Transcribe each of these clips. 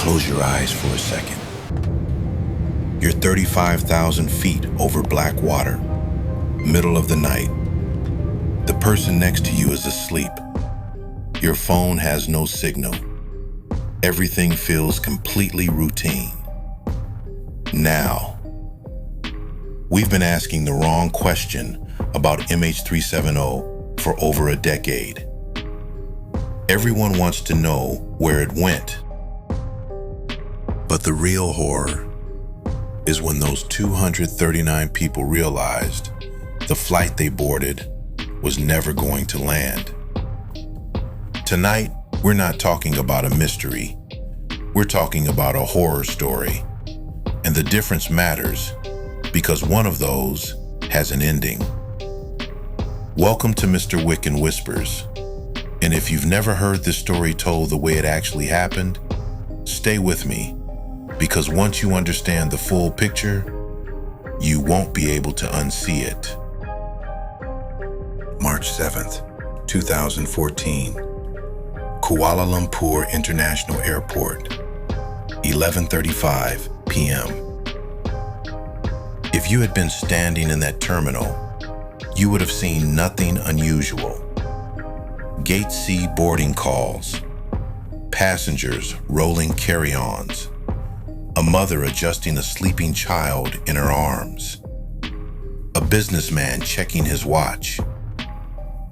Close your eyes for a second. You're 35,000 feet over black water, middle of the night. The person next to you is asleep. Your phone has no signal. Everything feels completely routine. Now, we've been asking the wrong question about MH370 for over a decade. Everyone wants to know where it went. But the real horror is when those 239 people realized the flight they boarded was never going to land. Tonight, we're not talking about a mystery. We're talking about a horror story. And the difference matters because one of those has an ending. Welcome to Mr. Wick and Whispers. And if you've never heard this story told the way it actually happened, stay with me, because once you understand the full picture, you won't be able to unsee it. March 7th, 2014, Kuala Lumpur International Airport, 11:35 p.m. If you had been standing in that terminal, you would have seen nothing unusual. Gate C boarding calls, passengers rolling carry-ons, a mother adjusting a sleeping child in her arms, a businessman checking his watch,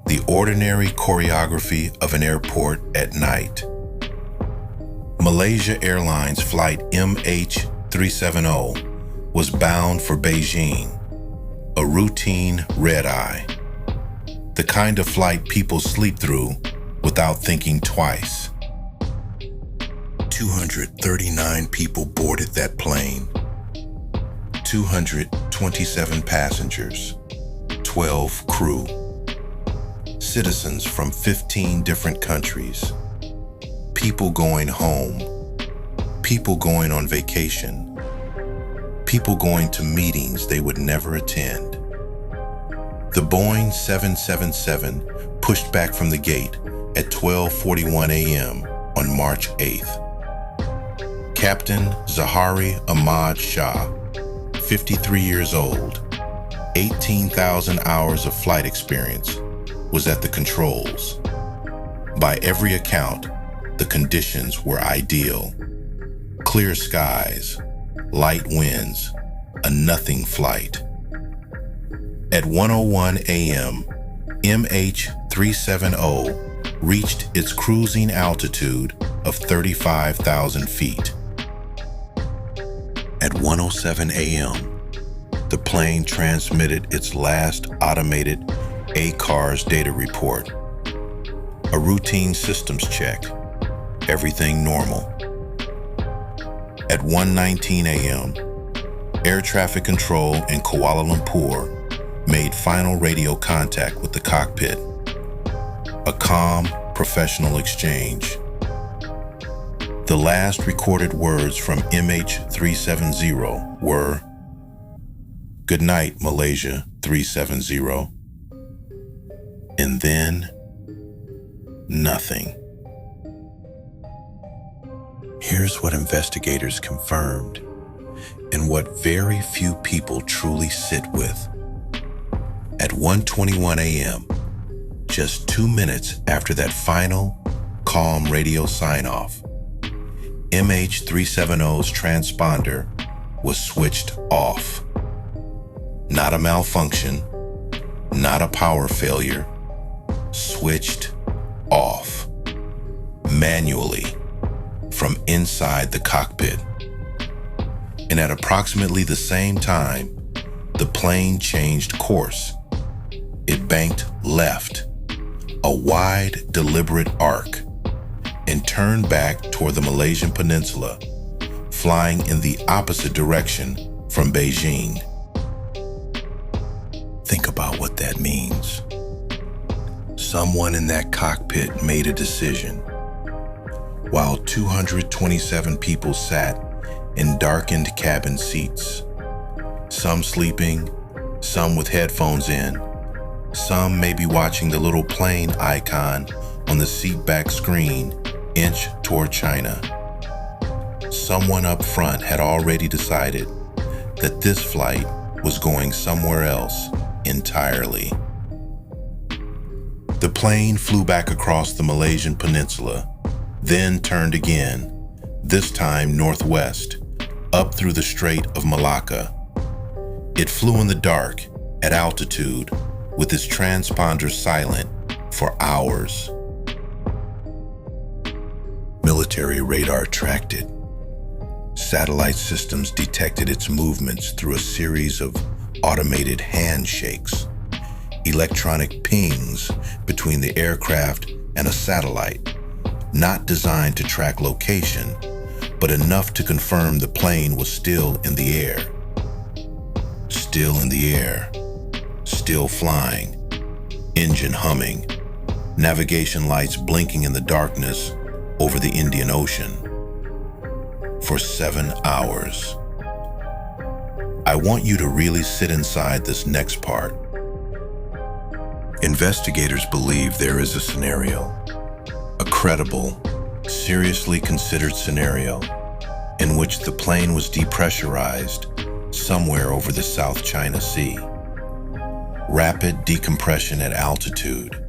the ordinary choreography of an airport at night. Malaysia Airlines Flight MH370 was bound for Beijing, a routine red-eye. The kind of flight people sleep through without thinking twice. 239 people boarded that plane. 227 passengers, 12 crew. Citizens from 15 different countries. People going home. People going on vacation. People going to meetings they would never attend. The Boeing 777 pushed back from the gate at 12:41 a.m. on March 8th. Captain Zahari Ahmad Shah, 53 years old, 18,000 hours of flight experience, was at the controls. By every account, the conditions were ideal. Clear skies, light winds, a nothing flight. At 1:01 a.m., MH370 reached its cruising altitude of 35,000 feet. At 1:07 a.m., the plane transmitted its last automated ACARS data report. A routine systems check, everything normal. At 1:19 a.m., air traffic control in Kuala Lumpur made final radio contact with the cockpit. A calm, professional exchange. The last recorded words from MH370 were, "Good night, Malaysia 370. And then, nothing. Here's what investigators confirmed, and what very few people truly sit with. At 1:21 a.m., just 2 minutes after that final, calm radio sign-off, MH370's transponder was switched off. Not a malfunction, not a power failure, switched off, manually, from inside the cockpit. And at approximately the same time, the plane changed course. It banked left, a wide, deliberate arc, and turned back toward the Malaysian peninsula, flying in the opposite direction from Beijing. Think about what that means. Someone in that cockpit made a decision, while 227 people sat in darkened cabin seats, some sleeping, some with headphones in, some maybe watching the little plane icon on the seatback screen inch toward China. someone up front had already decided that this flight was going somewhere else entirely. The plane flew back across the Malaysian peninsula, then turned again, this time northwest, up through the Strait of Malacca. It flew in the dark, at altitude, with its transponder silent for hours. Military radar tracked it. Satellite systems detected its movements through a series of automated handshakes, electronic pings between the aircraft and a satellite, not designed to track location, but enough to confirm the plane was still in the air. Still in the air, still flying, engine humming, navigation lights blinking in the darkness over the Indian Ocean. For 7 hours. I want you to really sit inside this next part. Investigators believe there is a scenario, a credible, seriously considered scenario, in which the plane was depressurized somewhere over the South China Sea. Rapid decompression at altitude.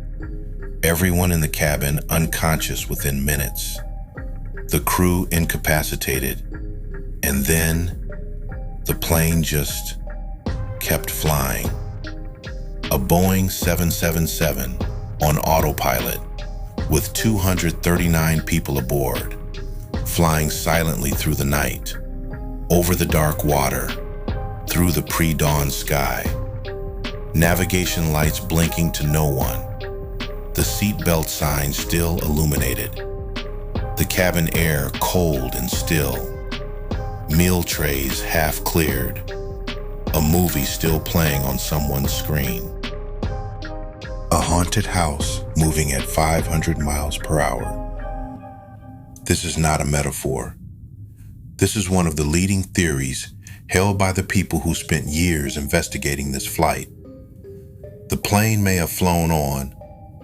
Everyone in the cabin unconscious within minutes. The crew incapacitated. And then the plane just kept flying. A Boeing 777 on autopilot with 239 people aboard, flying silently through the night, over the dark water, through the pre-dawn sky. Navigation lights blinking to no one. The seatbelt sign still illuminated. The cabin air cold and still. Meal trays half cleared. A movie still playing on someone's screen. A haunted house moving at 500 miles per hour. This is not a metaphor. This is one of the leading theories held by the people who spent years investigating this flight. The plane may have flown on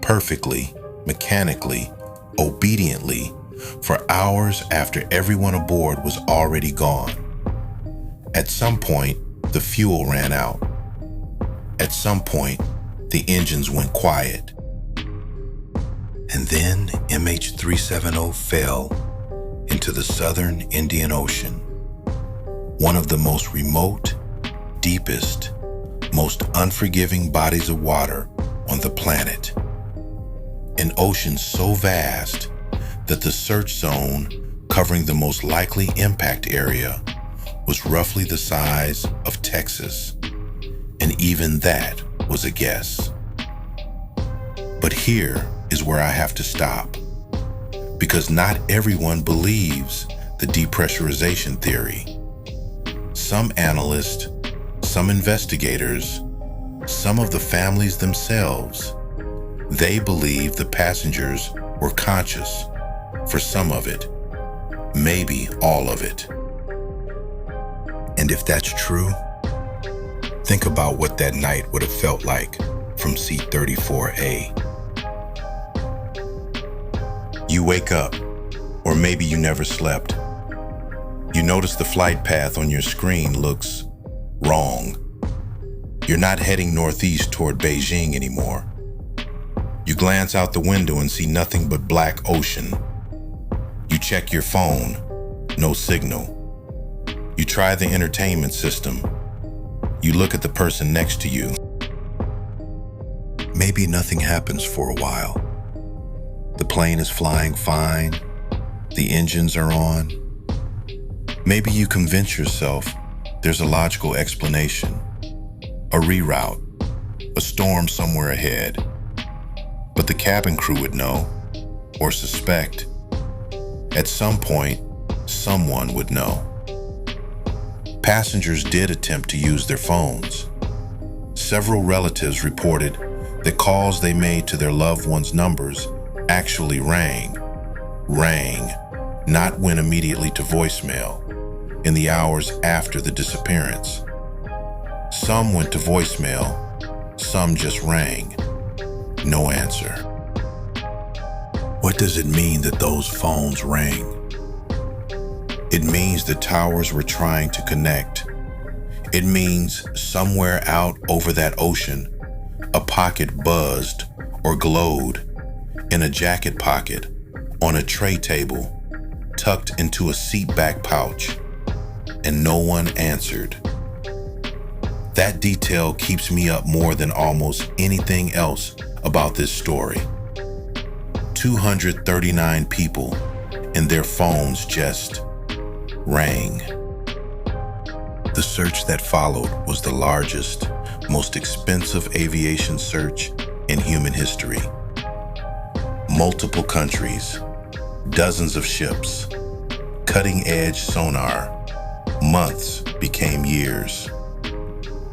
perfectly, mechanically, obediently, for hours after everyone aboard was already gone. At some point, the fuel ran out. At some point, the engines went quiet. And then MH370 fell into the southern Indian Ocean, one of the most remote, deepest, most unforgiving bodies of water on the planet. An ocean so vast that the search zone covering the most likely impact area was roughly the size of Texas, and even that was a guess. But here is where I have to stop, because not everyone believes the depressurization theory. Some analysts, some investigators, some of the families themselves, they believe the passengers were conscious for some of it, maybe all of it. And if that's true, think about what that night would have felt like from seat 34A. You wake up, or maybe you never slept. You notice the flight path on your screen looks wrong. You're not heading northeast toward Beijing anymore. You glance out the window and see nothing but black ocean. You check your phone, no signal. You try the entertainment system. You look at the person next to you. Maybe nothing happens for a while. The plane is flying fine. The engines are on. Maybe you convince yourself there's a logical explanation, a reroute, a storm somewhere ahead. But the cabin crew would know, or suspect. At some point, someone would know. Passengers did attempt to use their phones. Several relatives reported that calls they made to their loved ones' numbers actually rang, not went immediately to voicemail, in the hours after the disappearance. Some went to voicemail, some just rang. No answer. What does it mean that those phones rang? It means the towers were trying to connect. It means somewhere out over that ocean, a pocket buzzed or glowed, in a jacket pocket, on a tray table, tucked into a seat back pouch, and no one answered. That detail keeps me up more than almost anything else about this story. 239 people and their phones just rang. The search that followed was the largest, most expensive aviation search in human history. Multiple countries, dozens of ships, cutting-edge sonar. Months became years.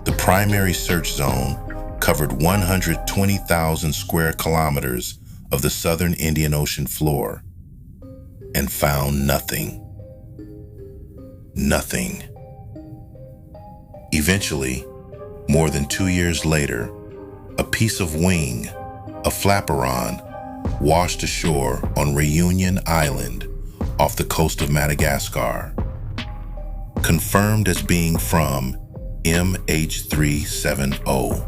The primary search zone covered 120,000 square kilometers of the southern Indian Ocean floor and found nothing. Nothing. Eventually, more than 2 years later, a piece of wing, a flaperon, washed ashore on Reunion Island off the coast of Madagascar, confirmed as being from MH370.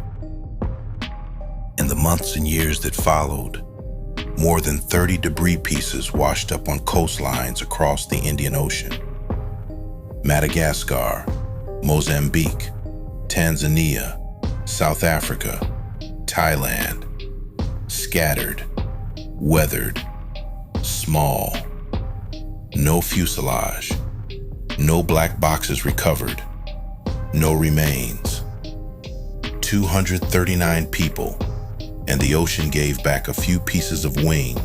In the months and years that followed, more than 30 debris pieces washed up on coastlines across the Indian Ocean. Madagascar, Mozambique, Tanzania, South Africa, Thailand, scattered, weathered, small, no fuselage, no black boxes recovered, no remains. 239 people, and the ocean gave back a few pieces of wing,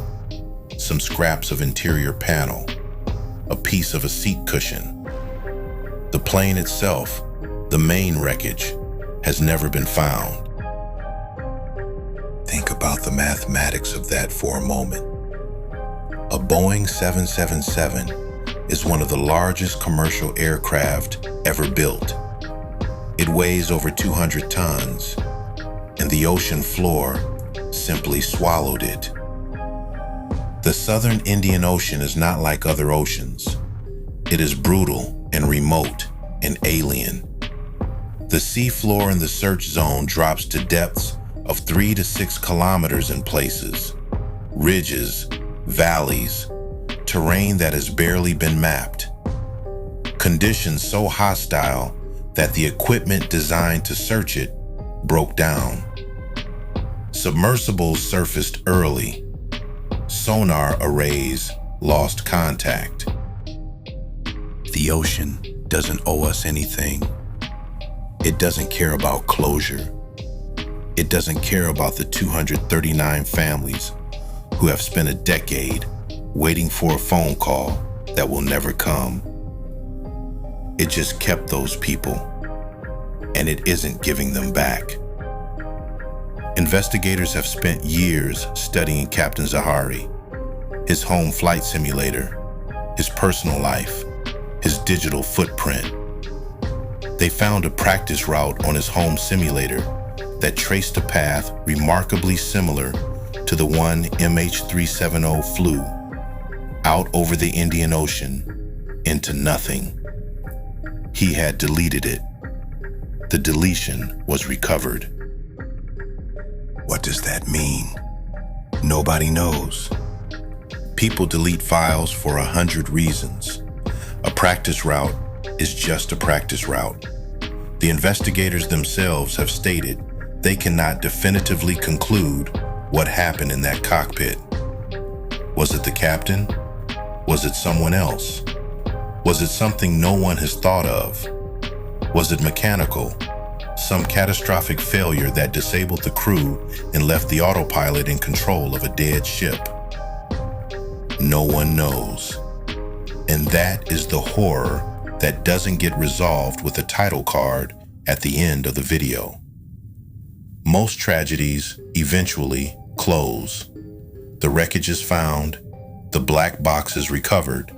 some scraps of interior panel, a piece of a seat cushion. The plane itself, the main wreckage, has never been found. Think about the mathematics of that for a moment. A Boeing 777 is one of the largest commercial aircraft ever built. It weighs over 200 tons, and the ocean floor simply swallowed it. The southern Indian Ocean is not like other oceans. It is brutal and remote and alien. The seafloor in the search zone drops to depths of 3 to 6 kilometers in places, ridges, valleys, terrain that has barely been mapped. Conditions so hostile that the equipment designed to search it broke down. Submersibles surfaced early. Sonar arrays lost contact. The ocean doesn't owe us anything. It doesn't care about closure. It doesn't care about the 239 families who have spent a decade waiting for a phone call that will never come. It just kept those people, and it isn't giving them back. Investigators have spent years studying Captain Zahari, his home flight simulator, his personal life, his digital footprint. They found a practice route on his home simulator that traced a path remarkably similar to the one MH370 flew, out over the Indian Ocean into nothing. He had deleted it. The deletion was recovered. What does that mean? Nobody knows. People delete files for 100 reasons. A practice route is just a practice route. The investigators themselves have stated they cannot definitively conclude what happened in that cockpit. Was it the captain? Was it someone else? Was it something no one has thought of? Was it mechanical? Some catastrophic failure that disabled the crew and left the autopilot in control of a dead ship? No one knows. And that is the horror that doesn't get resolved with a title card at the end of the video. Most tragedies eventually close. The wreckage is found, the black box is recovered,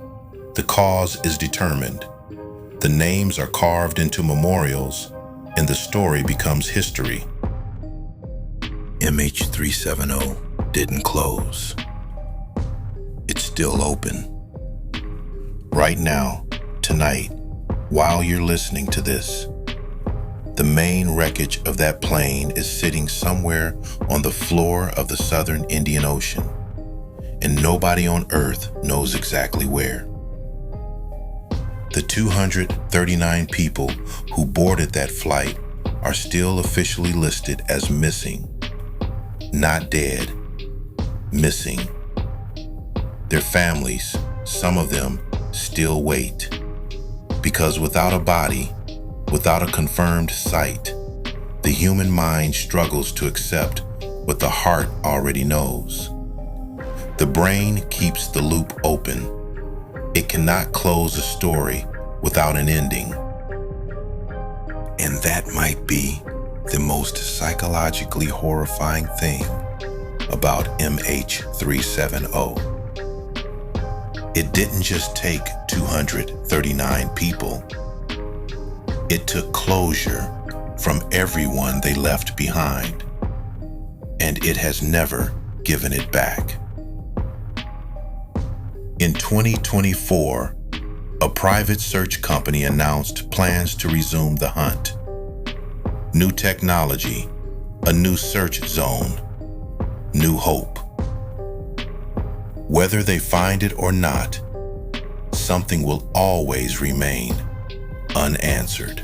the cause is determined, the names are carved into memorials, and the story becomes history. MH370 didn't close. It's still open. Right now, tonight, while you're listening to this, the main wreckage of that plane is sitting somewhere on the floor of the southern Indian Ocean, and nobody on Earth knows exactly where. The 239 people who boarded that flight are still officially listed as missing. Not dead, missing. Their families, some of them, still wait. Because without a body, without a confirmed sight, the human mind struggles to accept what the heart already knows. The brain keeps the loop open. It cannot close a story without an ending. And that might be the most psychologically horrifying thing about MH370. It didn't just take 239 people. It took closure from everyone they left behind, and it has never given it back. In 2024, a private search company announced plans to resume the hunt. New technology, a new search zone, new hope. Whether they find it or not, something will always remain unanswered.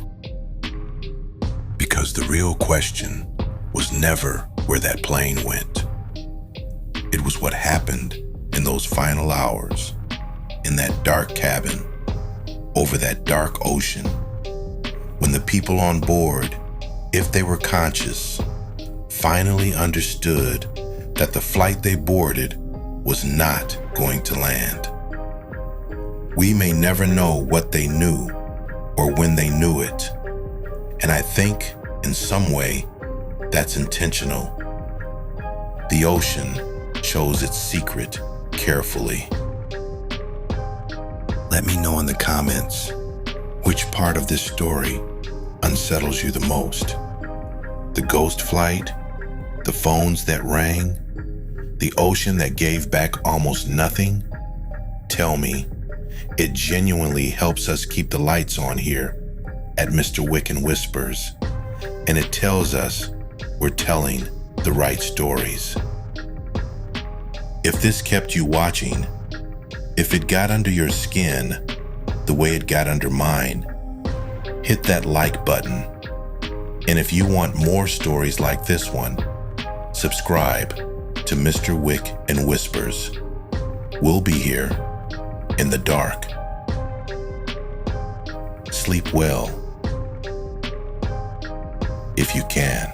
Because the real question was never where that plane went. It was what happened in those final hours, in that dark cabin, over that dark ocean, when the people on board, if they were conscious, finally understood that the flight they boarded was not going to land. We may never know what they knew or when they knew it, and I think in some way that's intentional. The ocean chose its secret carefully. Let me know in the comments which part of this story unsettles you the most. The ghost flight, the phones that rang, the ocean that gave back almost nothing. Tell me, it genuinely helps us keep the lights on here at Mr. Wick and Whispers, and it tells us we're telling the right stories. If this kept you watching, if it got under your skin the way it got under mine, hit that like button. And if you want more stories like this one, subscribe to Mr. Wick and Whispers. We'll be here in the dark. Sleep well, if you can.